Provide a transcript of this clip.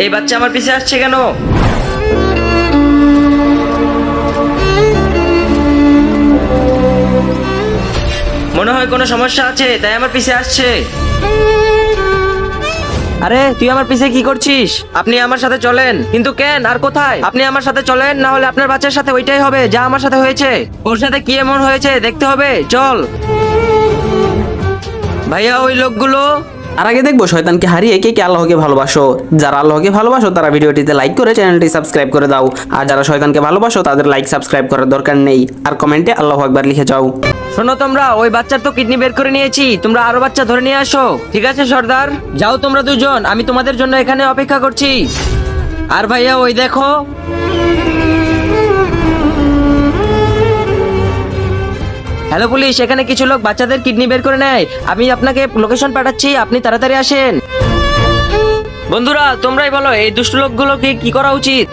এই বাচ্চা আমার পিছে আসছে কেন? মনে হয় কোনো সমস্যা আছে, তাই আমার পিছে আসছে। আরে তুই আমার পিছে কি করছিস? আপনি আমার সাথে চলেন। কিন্তু কেন আর কোথায়? আপনি আমার সাথে চলেন, না হলে আপনার বাচ্চার সাথে ওইটাই হবে যা আমার সাথে হয়েছে। ওর সাথে কি এমন হয়েছে দেখতে হবে, চল। ভাইয়া ওই লোকগুলো। আর আগে দেখবো শয়তানকে হারিয়ে কে কে আল্লাহকে ভালোবাসো। যারা আল্লাহকে ভালোবাসো তারা ভিডিওটিতে লাইক করে চ্যানেলটি সাবস্ক্রাইব করে দাও, আর যারা শয়তানকে ভালোবাসো তাদের লাইক সাবস্ক্রাইব করার দরকার নেই, আর কমেন্টে আল্লাহু আকবার লিখে যাও। শোনো তোমরা, ওই বাচ্চার তো কিডনি বের করে নিয়েছি, তোমরা আরো বাচ্চা ধরে নিয়ে আসো। ঠিক আছে সর্দার, যাও তোমরা দুজন, আমি তোমাদের জন্য এখানে অপেক্ষা করছি। আর ভাইয়া ওই দেখো। হ্যালো পুলিশ, এখানে কিছু লোক বাচ্চাদের কিডনি বের করে নেয়। আমি আপনাকে লোকেশন পাঠাচ্ছি, আপনি তাড়াতাড়ি আসেন। বন্ধুরা তোমরাই বলো এই দুষ্ট লোকগুলোকে কি করা উচিত?